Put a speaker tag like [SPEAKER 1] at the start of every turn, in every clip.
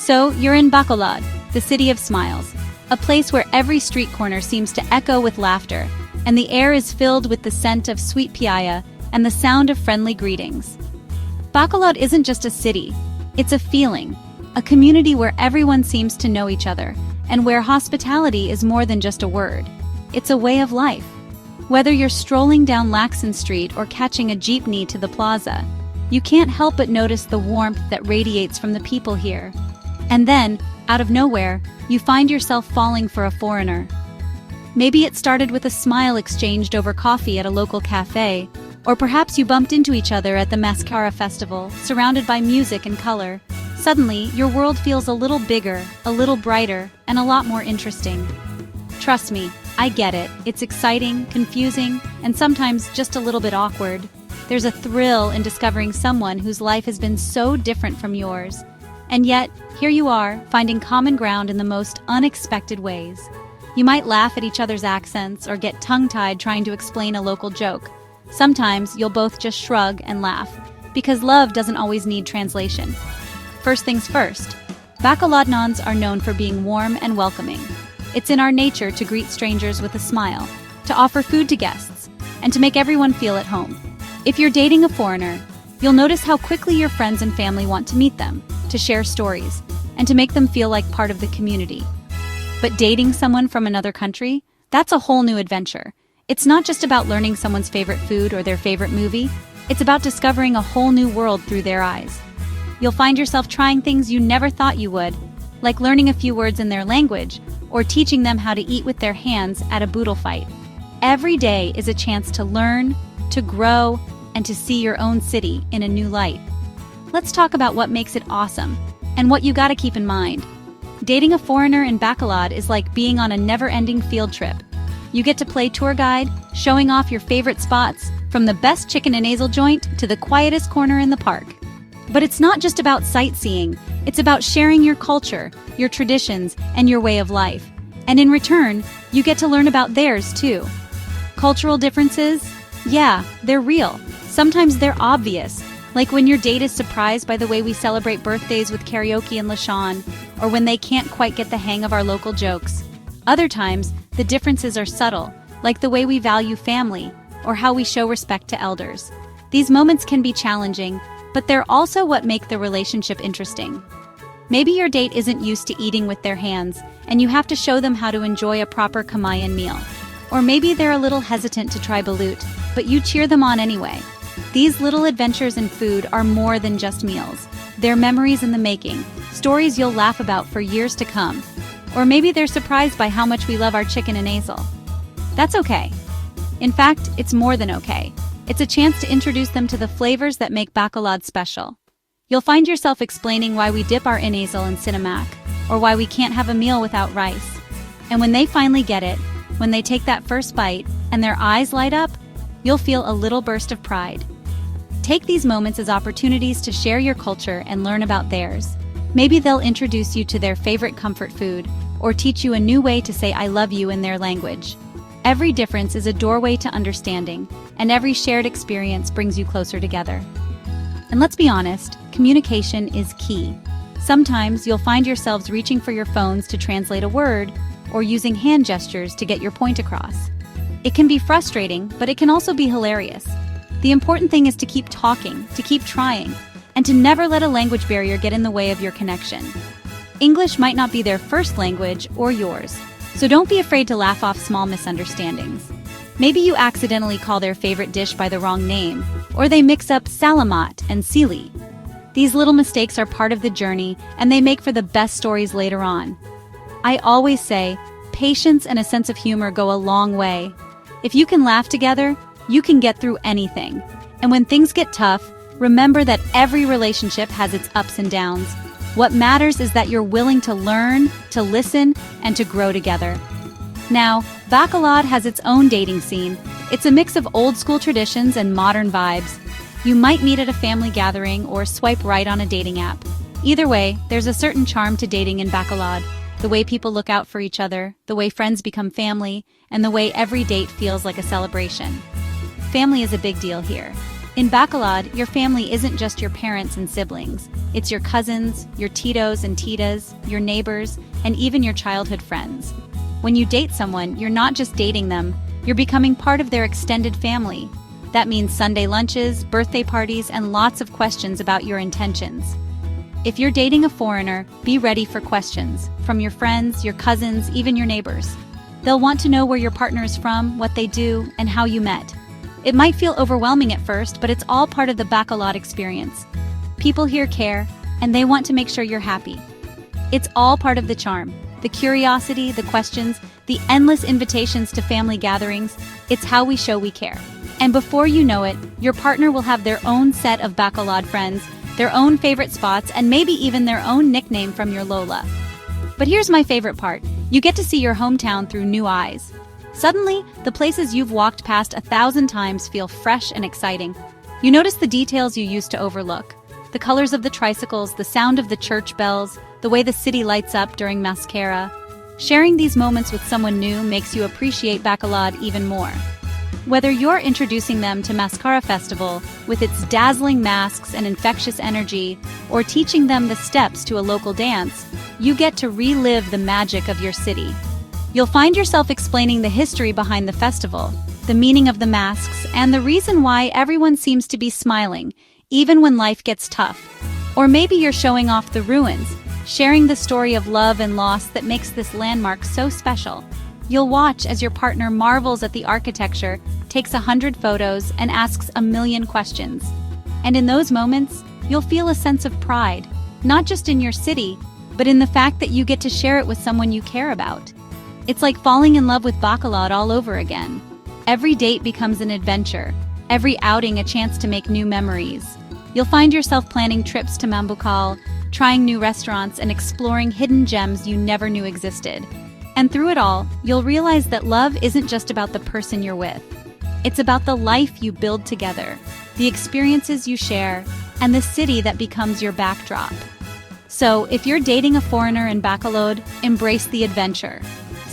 [SPEAKER 1] So, you're in Bacolod, the city of smiles, a place where every street corner seems to echo with laughter, and the air is filled with the scent of sweet piaya and the sound of friendly greetings. Bacolod isn't just a city, it's a feeling, a community where everyone seems to know each other, and where hospitality is more than just a word. It's a way of life. Whether you're strolling down Laxon Street or catching a jeepney to the plaza, you can't help but notice the warmth that radiates from the people here. And then, out of nowhere, you find yourself falling for a foreigner. Maybe it started with a smile exchanged over coffee at a local cafe, or perhaps you bumped into each other at the Mascara Festival, surrounded by music and color. Suddenly, your world feels a little bigger, a little brighter, and a lot more interesting. Trust me, I get it. It's exciting, confusing, and sometimes just a little bit awkward. There's a thrill in discovering someone whose life has been so different from yours. And yet, here you are, finding common ground in the most unexpected ways. You might laugh at each other's accents or get tongue-tied trying to explain a local joke. Sometimes you'll both just shrug and laugh, because love doesn't always need translation. First things first, Bacolodnons are known for being warm and welcoming. It's in our nature to greet strangers with a smile, to offer food to guests, and to make everyone feel at home. If you're dating a foreigner, you'll notice how quickly your friends and family want to meet them, to share stories, and to make them feel like part of the community. But dating someone from another country? That's a whole new adventure. It's not just about learning someone's favorite food or their favorite movie. It's about discovering a whole new world through their eyes. You'll find yourself trying things you never thought you would, like learning a few words in their language, or teaching them how to eat with their hands at a boodle fight. Every day is a chance to learn, to grow, and to see your own city in a new light. Let's talk about what makes it awesome, and what you gotta keep in mind. Dating a foreigner in Bacolod is like being on a never-ending field trip. You get to play tour guide, showing off your favorite spots, from the best chicken and nasal joint to the quietest corner in the park. But it's not just about sightseeing, it's about sharing your culture, your traditions, and your way of life. And in return, you get to learn about theirs too. Cultural differences? Yeah, they're real. Sometimes they're obvious, like when your date is surprised by the way we celebrate birthdays with karaoke and Lachon, or when they can't quite get the hang of our local jokes. Other times, the differences are subtle, like the way we value family, or how we show respect to elders. These moments can be challenging, but they're also what make the relationship interesting. Maybe your date isn't used to eating with their hands, and you have to show them how to enjoy a proper Kamayan meal. Or maybe they're a little hesitant to try balut, but you cheer them on anyway. These little adventures in food are more than just meals. They're memories in the making, stories you'll laugh about for years to come. Or maybe they're surprised by how much we love our chicken and nasal. That's okay. In fact, it's more than okay. It's a chance to introduce them to the flavors that make Bacolod special. You'll find yourself explaining why we dip our inasal in cinemac, or why we can't have a meal without rice. And when they finally get it, when they take that first bite, and their eyes light up, you'll feel a little burst of pride. Take these moments as opportunities to share your culture and learn about theirs. Maybe they'll introduce you to their favorite comfort food, or teach you a new way to say I love you in their language. Every difference is a doorway to understanding, and every shared experience brings you closer together. And let's be honest, communication is key. Sometimes you'll find yourselves reaching for your phones to translate a word, or using hand gestures to get your point across. It can be frustrating, but it can also be hilarious. The important thing is to keep talking, to keep trying, and to never let a language barrier get in the way of your connection. English might not be their first language or yours, so don't be afraid to laugh off small misunderstandings. Maybe you accidentally call their favorite dish by the wrong name, or they mix up salamat and sili. These little mistakes are part of the journey, and they make for the best stories later on. I always say, patience and a sense of humor go a long way. If you can laugh together, you can get through anything. And when things get tough, remember that every relationship has its ups and downs. What matters is that you're willing to learn, to listen, and to grow together. Now, Bacolod has its own dating scene. It's a mix of old-school traditions and modern vibes. You might meet at a family gathering or swipe right on a dating app. Either way, there's a certain charm to dating in Bacolod. The way people look out for each other, the way friends become family, and the way every date feels like a celebration. Family is a big deal here. In Bacolod, your family isn't just your parents and siblings. It's your cousins, your titos and titas, your neighbors, and even your childhood friends. When you date someone, you're not just dating them, you're becoming part of their extended family. That means Sunday lunches, birthday parties, and lots of questions about your intentions. If you're dating a foreigner, be ready for questions from your friends, your cousins, even your neighbors. They'll want to know where your partner is from, what they do, and how you met. It might feel overwhelming at first, but it's all part of the Bacolod experience. People here care, and they want to make sure you're happy. It's all part of the charm. The curiosity, the questions, the endless invitations to family gatherings, it's how we show we care. And before you know it, your partner will have their own set of Bacolod friends, their own favorite spots, and maybe even their own nickname from your Lola. But here's my favorite part. You get to see your hometown through new eyes. Suddenly, the places you've walked past 1,000 times feel fresh and exciting. You notice the details you used to overlook. The colors of the tricycles, the sound of the church bells, the way the city lights up during mascara. Sharing these moments with someone new makes you appreciate Bacolod even more. Whether you're introducing them to Mascara Festival with its dazzling masks and infectious energy, or teaching them the steps to a local dance, you get to relive the magic of your city. You'll find yourself explaining the history behind the festival, the meaning of the masks, and the reason why everyone seems to be smiling, even when life gets tough. Or maybe you're showing off the ruins, sharing the story of love and loss that makes this landmark so special. You'll watch as your partner marvels at the architecture, takes 100 photos, and asks 1,000,000 questions. And in those moments, you'll feel a sense of pride, not just in your city, but in the fact that you get to share it with someone you care about. It's like falling in love with Bacolod all over again. Every date becomes an adventure, every outing a chance to make new memories. You'll find yourself planning trips to Bacolod, trying new restaurants, and exploring hidden gems you never knew existed. And through it all, you'll realize that love isn't just about the person you're with. It's about the life you build together, the experiences you share, and the city that becomes your backdrop. So, if you're dating a foreigner in Bacolod, embrace the adventure.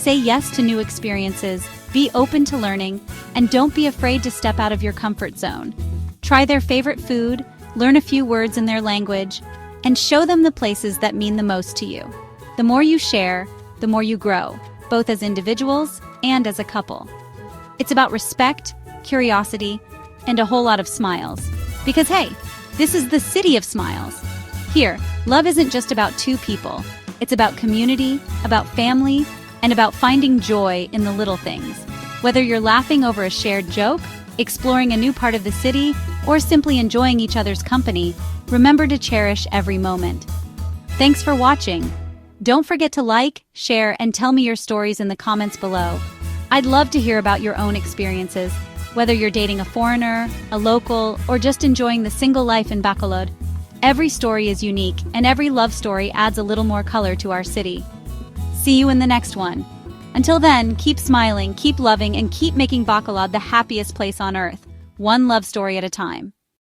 [SPEAKER 1] Say yes to new experiences, be open to learning, and don't be afraid to step out of your comfort zone. Try their favorite food, learn a few words in their language, and show them the places that mean the most to you. The more you share, the more you grow, both as individuals and as a couple. It's about respect, curiosity, and a whole lot of smiles. Because hey, this is the city of smiles. Here, love isn't just about two people. It's about community, about family, and about finding joy in the little things. Whether you're laughing over a shared joke, exploring a new part of the city, or simply enjoying each other's company, remember to cherish every moment. Thanks for watching. Don't forget to like, share, and tell me your stories in the comments below. I'd love to hear about your own experiences, whether you're dating a foreigner, a local, or just enjoying the single life in Bacolod. Every story is unique, and every love story adds a little more color to our city. See you in the next one. Until then, keep smiling, keep loving, and keep making Bacolod the happiest place on earth, one love story at a time.